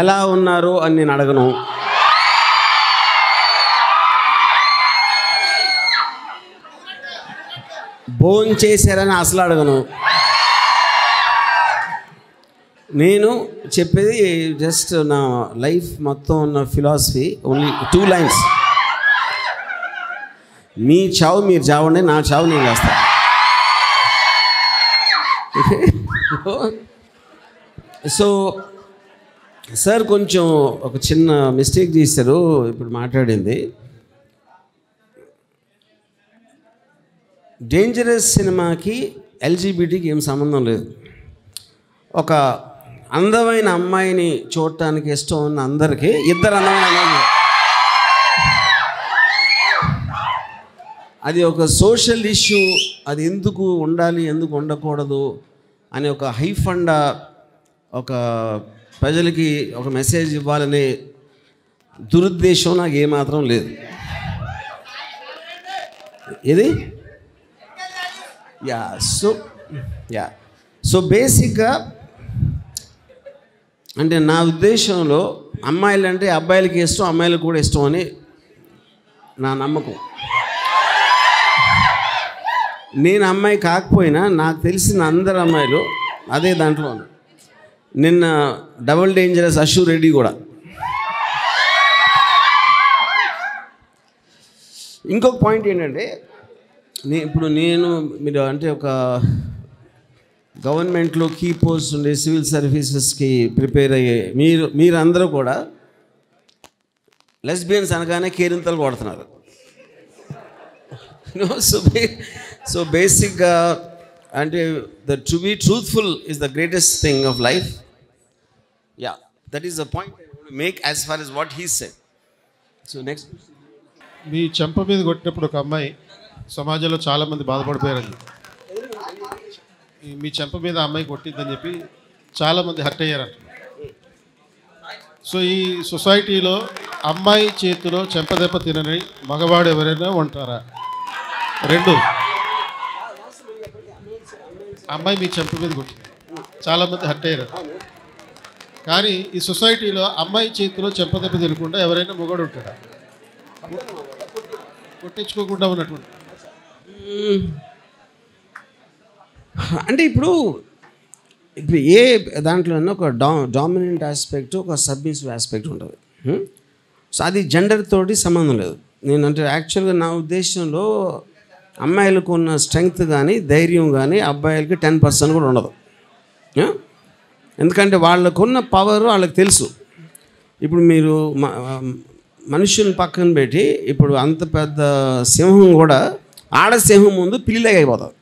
ఎలా ఉన్నారు అని నేను అడగను. భోజనం చేశారని అసలు అడగను. నేను చెప్పేది జస్ట్ నా లైఫ్ మొత్తం ఉన్న ఫిలాసఫీ ఓన్లీ 2 lines. మీ చావు మీరు చావండి, నా చావు నేను చేస్తాను. సో సార్ కొంచెం ఒక చిన్న మిస్టేక్ చేశారు ఇప్పుడు మాట్లాడింది. డేంజరస్ సినిమాకి ఎల్జీబీటీకి ఏం సంబంధం లేదు. ఒక అందమైన అమ్మాయిని చూడటానికి ఇష్టం ఉన్న అందరికీ ఇద్దరు అందమైన అమ్మాయిలు, అది ఒక సోషల్ ఇష్యూ. అది ఎందుకు ఉండాలి ఎందుకు ఉండకూడదు అని ఒక హైఫండా ఒక ప్రజలకి ఒక మెసేజ్ ఇవ్వాలనే దురుద్దేశం నాకు ఏమాత్రం లేదు. ఇది సో బేసిక్గా అంటే నా ఉద్దేశంలో అమ్మాయిలు అంటే అబ్బాయిలకి ఇష్టం, అమ్మాయిలకు కూడా ఇష్టం అని నా నమ్మకం. నేను అమ్మాయి కాకపోయినా నాకు తెలిసిన అందరు అమ్మాయిలు అదే దాంట్లో. నిన్న డబుల్ డేంజరస్ అశు రెడ్డి కూడా. ఇంకొక పాయింట్ ఏంటంటే ఇప్పుడు నేను మీరు అంటే ఒక గవర్నమెంట్లో కీ పోస్ట్ ఉండే సివిల్ సర్వీసెస్కి ప్రిపేర్ అయ్యే మీరందరూ కూడా లెస్బియన్స్ అనగానే కేరింతలు కొడుతున్నారు. సో బేసిక్గా అంటే to be truthful is the greatest thing of life. That is the point I want to make as far as what he said. So next, మీ చెంప మీద కొట్టినప్పుడు ఒక అమ్మాయి సమాజంలో చాలామంది బాధపడిపోయారండి. మీ చెంప మీద అమ్మాయి కొట్టిందని చెప్పి చాలామంది హర్ట్ అయ్యారంట. సో ఈ సొసైటీలో అమ్మాయి చేతిలో చెంపదెబ్బ తినని మగవాడు ఎవరైనా ఉంటారా? 2, అమ్మాయి మీ చెంప మీద కొట్టింది, చాలామంది హర్ట్ అయ్యారు. కానీ ఈ సొసైటీలో అమ్మాయి చేతిలో చెంపదెబ్బ తినకుండా ఎవరైనా మొగడు ఉంటాడా? కొట్టించుకోకుండా ఉన్నటువంటి అంటే ఇప్పుడు ఏ దాంట్లోనే ఒక డామినెంట్ ఆస్పెక్ట్, ఒక సబ్మిసివ్ ఆస్పెక్ట్ ఉంటుంది. సో అది జెండర్ తోటి సంబంధం లేదు. నేను అంటే యాక్చువల్గా నా ఉద్దేశంలో అమ్మాయిలకు ఉన్న స్ట్రెంగ్త్ కానీ ధైర్యం కానీ అబ్బాయిలకి 10% కూడా ఉండదు. ఎందుకంటే వాళ్ళకున్న పవర్ వాళ్ళకి తెలుసు. ఇప్పుడు మీరు మనుషుల్ని పక్కన పెట్టి ఇప్పుడు అంత పెద్ద సింహం కూడా ఆడసింహం ముందు పిల్లిలాగా అయిపోతుంది.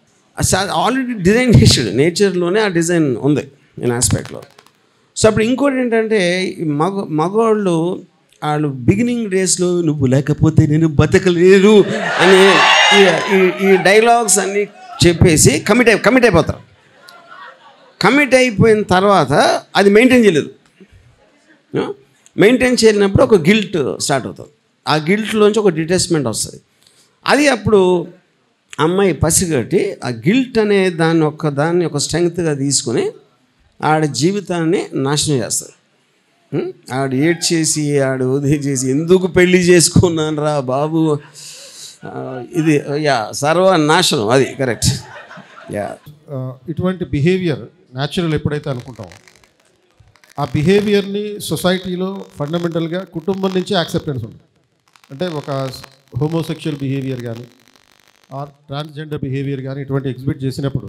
ఆల్రెడీ డిజైన్ చేసాడు, నేచర్లోనే ఆ డిజైన్ ఉంది నేను ఆస్పెక్ట్లో. సో అప్పుడు ఇంకోటి ఏంటంటే మగవాళ్ళు వాళ్ళు బిగినింగ్ డేస్లో నువ్వు లేకపోతే నేను బతకలేను అని ఈ డైలాగ్స్ అన్నీ చెప్పేసి కమిట్ అయిపోతారు. కమిట్ అయిపోయిన తర్వాత అది మెయింటైన్ చేయలేదు. మెయింటైన్ చేయలేనప్పుడు ఒక గిల్ట్ స్టార్ట్ అవుతుంది. ఆ గిల్ట్లోంచి ఒక డిటాచ్మెంట్ వస్తుంది. అది అప్పుడు అమ్మాయి పసిగట్టి ఆ గిల్ట్ అనే దాన్ని ఒక స్ట్రెంగ్త్గా తీసుకొని ఆడ జీవితాన్ని నాశనం చేస్తుంది. ఆడ ఏడ్చేసి వదిలేసి ఎందుకు పెళ్లి చేసుకున్నాను రా బాబు, ఇది సర్వనాశనం. అది కరెక్ట్. ఇటువంటి బిహేవియర్ న్యాచురల్ ఎప్పుడైతే అనుకుంటామో ఆ బిహేవియర్ని సొసైటీలో ఫండమెంటల్గా కుటుంబం నుంచి యాక్సెప్టెన్స్ ఉంది. అంటే ఒక హోమోసెక్షువల్ బిహేవియర్ కానీ ఆర్ ట్రాన్స్జెండర్ బిహేవియర్ కానీ ఇటువంటి ఎగ్జిబిట్ చేసినప్పుడు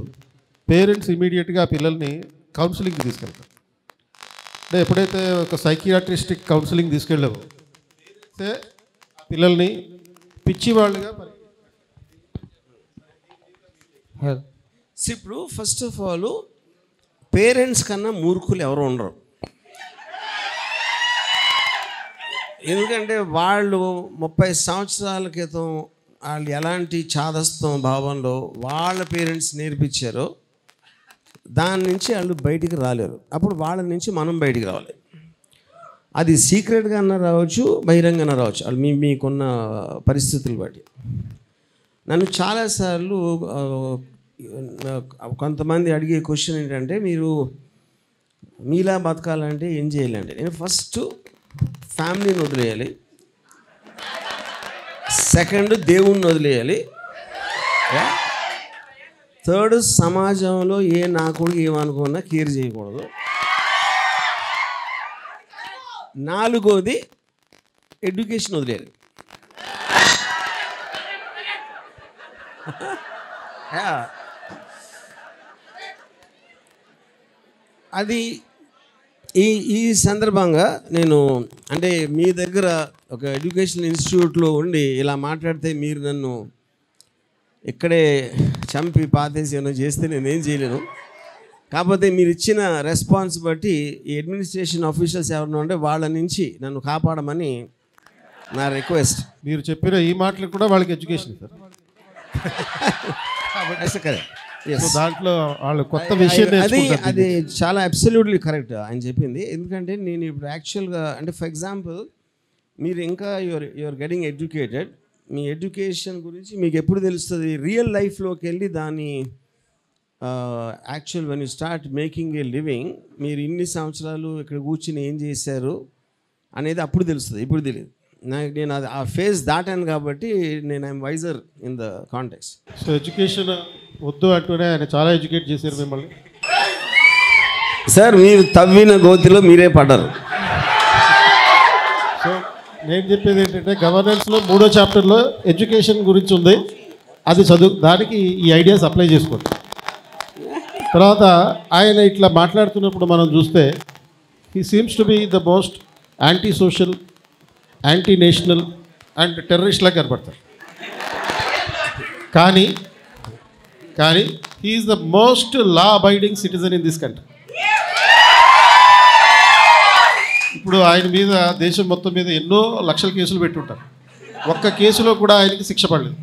పేరెంట్స్ ఇమీడియట్గా ఆ పిల్లల్ని కౌన్సిలింగ్కి తీసుకెళ్తారు. అంటే ఎప్పుడైతే ఒక సైకియాట్రిస్టిక్ కౌన్సిలింగ్ తీసుకెళ్ళావో పిల్లల్ని పిచ్చివాళ్ళుగా ఇప్పుడు ఫస్ట్ ఆఫ్ ఆల్ పేరెంట్స్ కన్నా మూర్ఖులు ఎవరు ఉండరు. ఎందుకంటే వాళ్ళు 30 సంవత్సరాల క్రితం వాళ్ళు ఎలాంటి చాదస్తం భావంలో వాళ్ళ పేరెంట్స్ నేర్పించారో దాని నుంచి వాళ్ళు బయటికి రాలేరు. అప్పుడు వాళ్ళ నుంచి మనం బయటికి రావాలి. అది సీక్రెట్గా అన్న రావచ్చు, బహిరంగంగా రావచ్చు, వాళ్ళు మీకున్న పరిస్థితులు బట్టి. నన్ను చాలాసార్లు కొంతమంది అడిగే క్వశ్చన్ ఏంటంటే, మీరు మీలా బతకాలంటే ఏం చేయాలంటే నేను ఫస్ట్ ఫ్యామిలీని వదిలేయాలి, సెకండ్ దేవుణ్ణి వదిలేయాలి, థర్డ్ సమాజంలో ఏ నా కొడుకు ఏమనుకున్నా కేర్ చేయకూడదు, నాలుగోది ఎడ్యుకేషన్ వదిలేయాలి. అది ఈ సందర్భంగా నేను అంటే మీ దగ్గర ఒక ఎడ్యుకేషనల్ ఇన్స్టిట్యూట్లో ఉండి ఇలా మాట్లాడితే మీరు నన్ను ఇక్కడే చంపి పాతేసి ఏమైనా చేస్తే నేనేం చేయలేను. కాకపోతే మీరు ఇచ్చిన రెస్పాన్స్ బట్టి ఈ అడ్మినిస్ట్రేషన్ ఆఫీషియల్స్ ఎవరైనా ఉంటే వాళ్ళ నుంచి నన్ను కాపాడమని నా రిక్వెస్ట్. మీరు చెప్పిన ఈ మాటలు కూడా వాళ్ళకి ఎడ్యుకేషన్ సార్. సో దాంట్లో వాళ్ళు కొత్త విషయం అది చాలా అబ్సల్యూట్లీ కరెక్ట్ ఆయన చెప్పింది. ఎందుకంటే నేను ఇప్పుడు యాక్చువల్గా అంటే ఫర్ ఎగ్జాంపుల్ మీరు ఇంకా your getting educated, me education గురించి మీకు ఎప్పుడు తెలుస్తుంది, రియల్ లైఫ్లోకి వెళ్ళి దాని actual when you start making a living, మీరు ఇన్ని సంవత్సరాలు ఇక్కడ కూర్చుని ఏం చేశారు అనేది అప్పుడు తెలుస్తుంది, ఇప్పుడు తెలియదు. నేను అది ఆ ఫేజ్ దాటాను కాబట్టి నేను I'm wiser in the context. So education వద్దు అంటూనే ఆయన చాలా ఎడ్యుకేట్ చేశారు మిమ్మల్ని. సార్ మీరు తవ్విన గోతిలో మీరే పడ్డారు. సో నేను చెప్పేది ఏంటంటే గవర్నెన్స్లో 3వ చాప్టర్లో ఎడ్యుకేషన్ గురించి ఉంది, అది దానికి ఈ ఐడియాస్ అప్లై చేసుకోండి. తర్వాత ఆయన ఇట్లా మాట్లాడుతున్నప్పుడు మనం చూస్తే he seems to be the most anti social, anti national and టెర్రరిస్ట్లా కనపడతారు. కానీ he is the most law abiding citizen in this country. ఇప్పుడు ఆయన మీద దేశం మొత్తం మీద ఎన్నో లక్షల కేసులు పెట్టుంటారు, ఒక్క కేసులో కూడా ఆయనకి శిక్ష పడలేదు.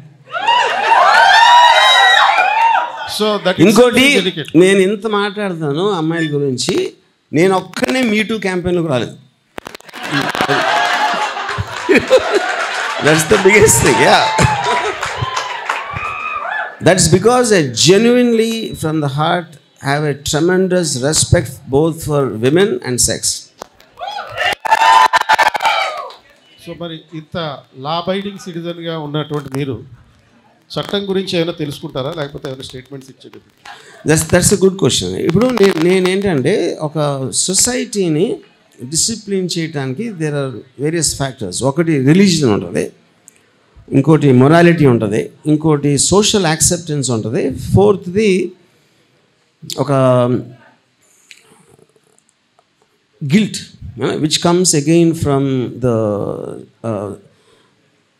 సో దట్ ఇంకోటి నేను ఇంత మాట్లాడుతాను అమ్మాయిల గురించి, నేను ఒక్కనే మీటూ క్యాంపెయిన్లోకి రాలేదు. That's the biggest thing, yeah. That's because I genuinely from the heart have a tremendous respect both for women and sex. So మరి ఇంత లా అబైడింగ్ సిటిజన్గా ఉన్నటువంటి మీరు చట్టం గురించి ఏమైనా తెలుసుకుంటారా, లేకపోతే ఏమైనా స్టేట్మెంట్స్ ఇచ్చేది? That's a good question. ఇప్పుడు నేనేంటంటే ఒక సొసైటీని డిసిప్లిన్ చేయడానికి దేర్ ఆర్ వేరియస్ ఫ్యాక్టర్స్. ఒకటి రిలీజియన్ ఉంటుంది, ఇంకోటి మొరాలిటీ ఉంటుంది, ఇంకోటి సోషల్ యాక్సెప్టెన్స్ ఉంటుంది, ఫోర్త్ది ఒక guilt which comes again from the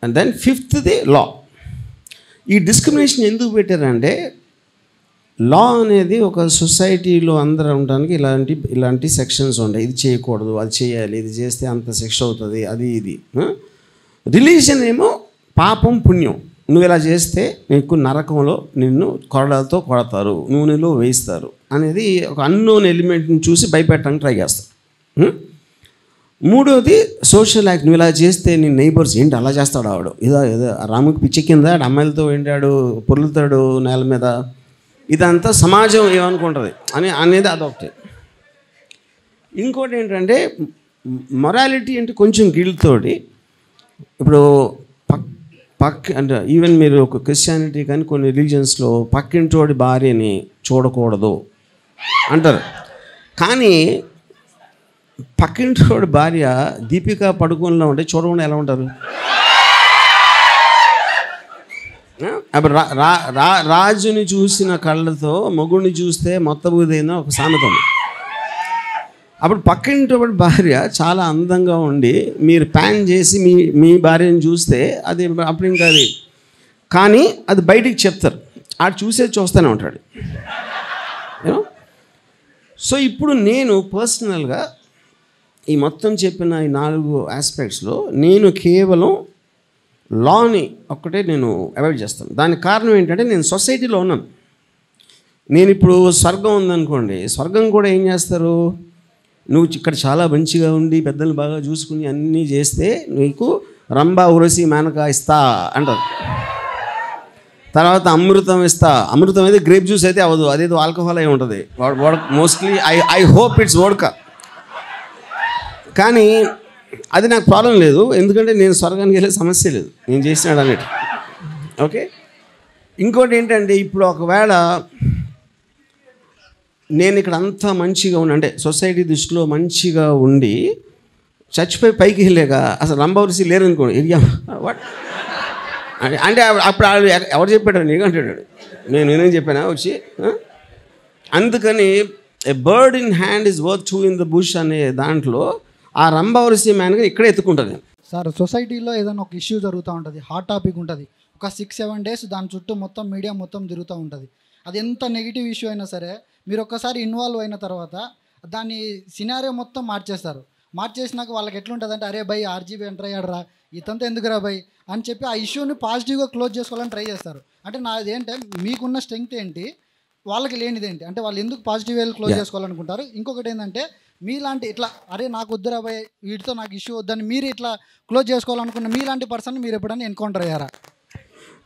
and then ఫిఫ్త్ది లా. ఈ డిస్క్రిమినేషన్ ఎందుకు పెట్టారంటే లా అనేది ఒక సొసైటీలో అందరూ ఉండడానికి ఇలాంటి సెక్షన్స్ ఉంటాయి, ఇది చేయకూడదు, అది చేయాలి, ఇది చేస్తే అంత శిక్ష అవుతుంది, అది ఇది. రిలీజియన్ ఏమో పాపం పుణ్యం, నువ్వు ఇలా చేస్తే నీకు నరకంలో నిన్ను కొరడాలతో కొడతారు, నూనెలో వేయిస్తారు అనేది ఒక అన్నోన్ ఎలిమెంట్ని చూసి భయపెట్టడానికి ట్రై చేస్తారు. మూడోది సోషల్ యాక్ట్, నువ్వు ఇలా చేస్తే నీ నైబర్స్ ఏంటి అలా చేస్తాడు ఆవిడ, ఏదో రాముకి పిచ్చి కింద అమ్మాయిలతో ఏంటాడు పొర్లుతాడు నేల మీద, ఇదంతా సమాజం ఏమనుకుంటుంది అనేది అదొకటి. ఇంకోటి ఏంటంటే మొరాలిటీ అంటే కొంచెం గిల్తోటి, ఇప్పుడు అంటే ఈవెన్ మీరు ఒక క్రిస్టియానిటీ కానీ కొన్ని రిలీజియన్స్లో పక్కింటోడి భార్యని చూడకూడదు అంటారు, కానీ పక్కింటోడి భార్య దీపికా పడుకోన్లో ఉంటే చూడకుండా ఎలా ఉంటారు? అప్పుడు రాజుని చూసిన కళ్ళతో మొగుడిని చూస్తే మొత్తబూదైన ఒక సామెత ఉంది. అప్పుడు పక్కింటి భార్య చాలా అందంగా ఉండి మీరు ప్యాన్ చేసి మీ భార్యను చూస్తే అది అప్పుడు ఇంకా అది, కానీ అది బయటికి చెప్తారు, ఆడు చూస్తూనే ఉంటాడు. సో ఇప్పుడు నేను పర్సనల్గా ఈ మొత్తం చెప్పిన ఈ 4 ఆస్పెక్ట్స్లో నేను కేవలం లాని ఒక్కటే నేను అవాయిడ్ చేస్తాను. దానికి కారణం ఏంటంటే నేను సొసైటీలో ఉన్నాను. నేను ఇప్పుడు స్వర్గం ఉందనుకోండి, స్వర్గం కూడా ఏం చేస్తారు, నువ్వు ఇక్కడ చాలా మంచిగా ఉండి పెద్దలు బాగా చూసుకుని అన్నీ చేస్తే నీకు రంభా ఉరసి మేనక ఇస్తా అంటారు. తర్వాత అమృతం ఇస్తా. అమృతం అయితే గ్రేప్ జ్యూస్ అయితే అవ్వదు, అదేదో ఆల్కహాల్ అయి ఉంటుంది. Mostly I hope it's vodka. కానీ అది నాకు ప్రాబ్లం లేదు, ఎందుకంటే నేను స్వర్గానికి వెళ్ళే సమస్య లేదు, నేను చేసినాడు అన్నట్టు. ఓకే. ఇంకోటి ఏంటంటే, ఇప్పుడు ఒకవేళ నేను ఇక్కడ అంతా మంచిగా ఉన్నా, అంటే సొసైటీ దృష్టిలో మంచిగా ఉండి చచ్చిపోయి పైకి వెళ్ళాక అసలు రంభవర్షి లేరు అనుకోండి, ఏరియా వాట్ అంటే అప్పుడు ఎవరు చెప్పాడు నీకు అంటాడు. నేనేం చెప్పానా వచ్చి. అందుకని ఏ bird in hand is worth two in the bush అనే దాంట్లో ఆ రంభవర్షి మ్యాన్గా ఇక్కడే ఎత్తుకుంటుంది. సార్, సొసైటీలో ఏదైనా ఒక ఇష్యూ జరుగుతూ ఉంటుంది, హాట్ టాపిక్ ఉంటుంది, ఒక 6-7 days దాని చుట్టూ మొత్తం మీడియా మొత్తం తిరుగుతూ ఉంటుంది. అది ఎంత నెగిటివ్ ఇష్యూ అయినా సరే మీరు ఒక్కసారి ఇన్వాల్వ్ అయిన తర్వాత దాన్ని సినారియో మొత్తం మార్చేసినాక వాళ్ళకి ఎట్లుంటుంది అంటే, అరే భయ్ ఆర్జీబీ ఎంటర్ అయ్యాడరా, ఇతంతా ఎందుకురా భయ్ అని చెప్పి ఆ ఇష్యూని పాజిటివ్గా క్లోజ్ చేసుకోవాలని ట్రై చేస్తారు. అంటే నాది ఏంటంటే, మీకున్న స్ట్రెంగ్త్ ఏంటి, వాళ్ళకి లేనిది ఏంటి, అంటే వాళ్ళు ఎందుకు పాజిటివ్ వేలు క్లోజ్ చేసుకోవాలనుకుంటారు. ఇంకొకటి ఏంటంటే, మీలాంటి ఇట్లా అరే నాకు వద్దురా భయ్, వీటితో నాకు ఇష్యూ వద్దని మీరు ఇట్లా క్లోజ్ చేసుకోవాలనుకున్న మీలాంటి పర్సన్ మీరు ఎప్పుడైనా ఎన్కౌంటర్ అయ్యారా?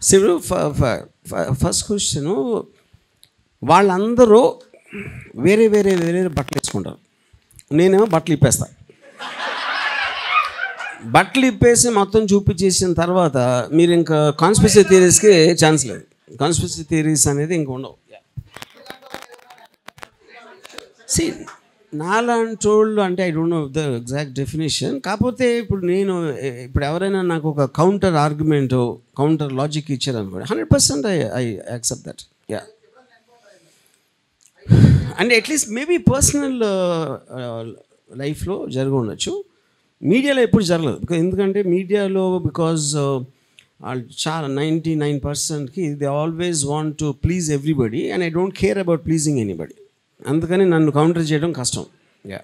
శివుడు ఫస్ట్ క్వశ్చను, వాళ్ళందరూ వేరే వేరే వేరే బట్టలు వేసుకుంటారు, నేనేమో బట్టలు ఇప్పేస్తా. బట్టలు ఇప్పేసి మొత్తం చూపించేసిన తర్వాత మీరు ఇంకా కాన్స్పిరసీ థియరీస్కి ఛాన్స్ లేదు. కాన్స్పిరసీ థియరీస్ అనేది ఇంక ఉండవు. సి నాలాంటి వాళ్ళు అంటే I don't know the exact definition. కాకపోతే ఇప్పుడు ఎవరైనా నాకు ఒక కౌంటర్ ఆర్గ్యుమెంట్, కౌంటర్ లాజిక్ ఇచ్చారనుకోండి, 100% ఐ యాక్సెప్ట్ దట్. యా, అంటే అట్లీస్ట్ మేబీ పర్సనల్ లైఫ్లో జరిగి ఉండొచ్చు, మీడియాలో ఎప్పుడు జరగలేదు. ఎందుకంటే మీడియాలో వాళ్ళు చాలా 99%కి they always want to please everybody and I don't care about pleasing anybody. అందుకని నన్ను కౌంటర్ చేయడం కష్టం. యా.